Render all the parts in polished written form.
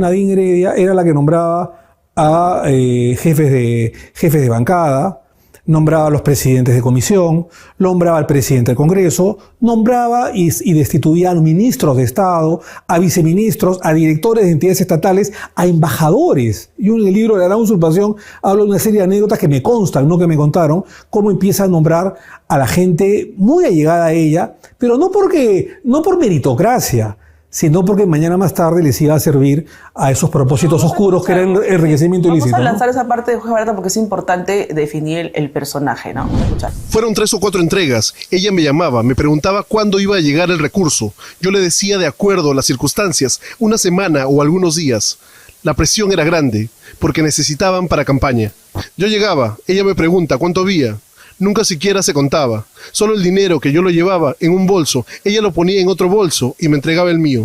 Nadine Heredia era la que nombraba a jefes de bancada, nombraba a los presidentes de comisión, nombraba al presidente del Congreso, nombraba y destituía a los ministros de Estado, a viceministros, a directores de entidades estatales, a embajadores. Yo en el libro de la Gran Usurpación hablo de una serie de anécdotas que me constan, no que me contaron, cómo empieza a nombrar a la gente muy allegada a ella, pero no por meritocracia, sino porque mañana más tarde les iba a servir a esos propósitos oscuros que eran enriquecimiento ilícito. Vamos a lanzar esa parte de Juez Barata porque es importante definir el personaje, ¿no? Vamos a escuchar. Fueron 3 o 4 entregas. Ella me llamaba, me preguntaba cuándo iba a llegar el recurso. Yo le decía de acuerdo a las circunstancias, una semana o algunos días. La presión era grande, porque necesitaban para campaña. Yo llegaba, ella me pregunta cuánto había. Nunca siquiera se contaba. Solo el dinero que yo lo llevaba en un bolso, ella lo ponía en otro bolso y me entregaba el mío.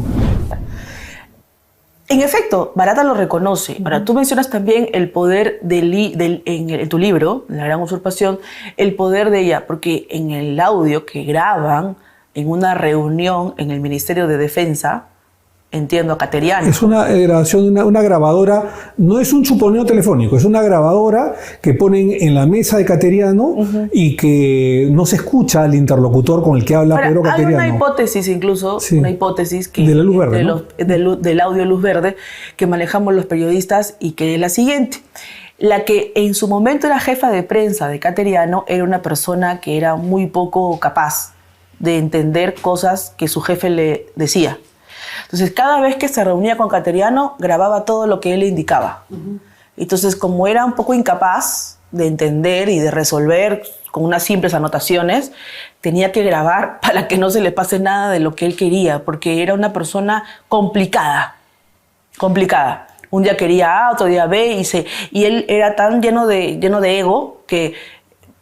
En efecto, Barata lo reconoce. Ahora, tú mencionas también el poder en tu libro, La Gran Usurpación, el poder de ella, porque en el audio que graban en una reunión en el Ministerio de Defensa, entiendo, a Cateriano. Es una grabación de una grabadora, no es un chuponeo telefónico, es una grabadora que ponen en la mesa de Cateriano y que no se escucha al interlocutor con el que habla Pedro Cateriano. Hay una hipótesis incluso, sí, una hipótesis que de la luz verde, del audio luz verde que manejamos los periodistas y que es la siguiente. La que en su momento era jefa de prensa de Cateriano era una persona que era muy poco capaz de entender cosas que su jefe le decía. Entonces, cada vez que se reunía con Cateriano, grababa todo lo que él le indicaba. Entonces, como era un poco incapaz de entender y de resolver con unas simples anotaciones, tenía que grabar para que no se le pase nada de lo que él quería, porque era una persona complicada. Un día quería A, otro día B, y él era tan lleno de ego que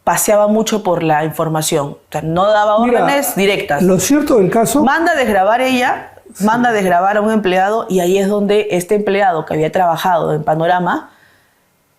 paseaba mucho por la información. O sea, no daba órdenes directas. Lo cierto del caso... Manda a desgrabar ella... Manda a desgrabar a un empleado y ahí es donde este empleado que había trabajado en Panorama,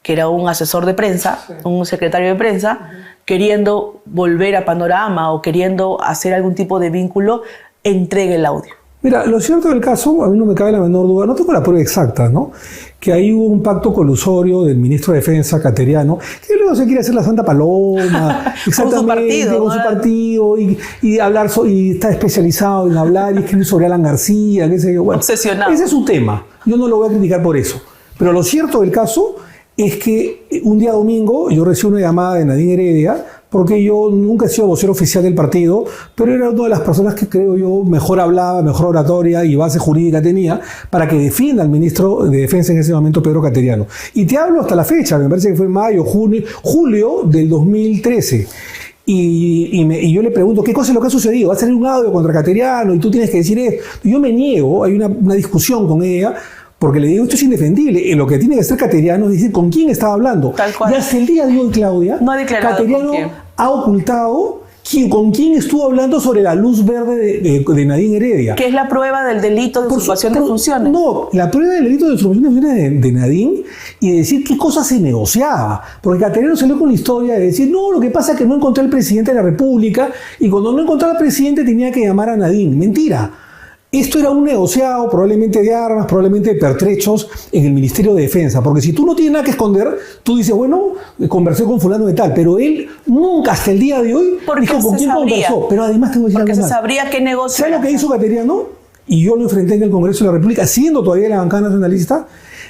que era un asesor de prensa, un secretario de prensa, queriendo volver a Panorama o queriendo hacer algún tipo de vínculo, entregue el audio. Mira, lo cierto del caso, a mí no me cabe la menor duda, no tengo la prueba exacta, ¿no? Que ahí hubo un pacto colusorio del ministro de Defensa, Cateriano, que luego se quiere hacer la Santa Paloma, exactamente, con su partido, y hablar, y está especializado en hablar y escribir sobre Alan García, qué sé yo. Bueno, obsesionado. Ese es su tema, yo no lo voy a criticar por eso. Pero lo cierto del caso es que un día domingo yo recibo una llamada de Nadine Heredia, porque yo nunca he sido vocero oficial del partido, pero era una de las personas que creo yo mejor hablaba, mejor oratoria y base jurídica tenía para que defienda al ministro de Defensa en ese momento, Pedro Cateriano. Y te hablo hasta la fecha, me parece que fue en mayo, julio del 2013. Y yo le pregunto, ¿qué cosa es lo que ha sucedido? Va a salir un audio contra Cateriano y tú tienes que decir esto. Y yo me niego, hay una discusión con ella, porque le digo, esto es indefendible. Lo que tiene que hacer Cateriano es decir con quién estaba hablando. Tal cual. Y hasta el día de hoy, Claudia, no ha declarado Cateriano ha ocultado con quién estuvo hablando sobre la luz verde de Nadine Heredia. ¿Qué es la prueba del delito de usurpación de funciones? No, la prueba del delito de usurpación de funciones de Nadine y de decir qué cosa se negociaba. Porque Cateriano salió con la historia de decir, no, lo que pasa es que no encontré al presidente de la República y cuando no encontraba al presidente tenía que llamar a Nadine. Mentira. Esto era un negociado probablemente de armas, probablemente de pertrechos en el Ministerio de Defensa. Porque si tú no tienes nada que esconder, tú dices, bueno, conversé con fulano de tal. Pero él nunca, hasta el día de hoy, dijo con quién conversó. Pero además tengo que decir algo más. Porque se sabría qué negocio. ¿Sabes lo que hizo Cateriano? Y yo lo enfrenté en el Congreso de la República, siendo todavía la bancada nacionalista.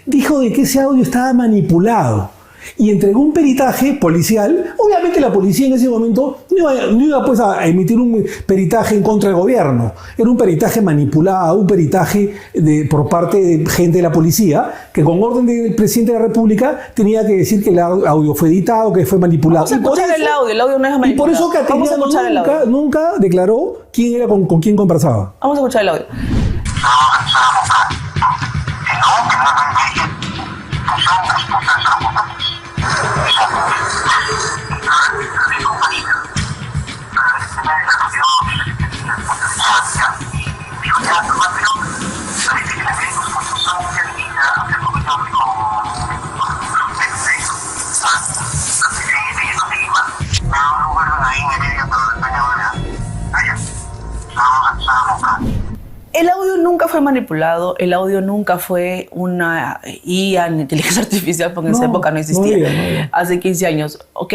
Dijo de que ese audio estaba manipulado. Y entregó un peritaje policial. Obviamente la policía en ese momento no iba pues a emitir un peritaje en contra del gobierno. Era un peritaje manipulado, un peritaje por parte de gente de la policía que con orden del presidente de la República tenía que decir que el audio fue editado, que fue manipulado. Vamos a escuchar el audio no es manipulado. Y por eso Cateriano nunca declaró quién era con quién conversaba. Vamos a escuchar el audio. El audio nunca fue manipulado, el audio nunca fue una IA, ni inteligencia artificial, porque en esa época no existía, no había. hace 15 años. Ok,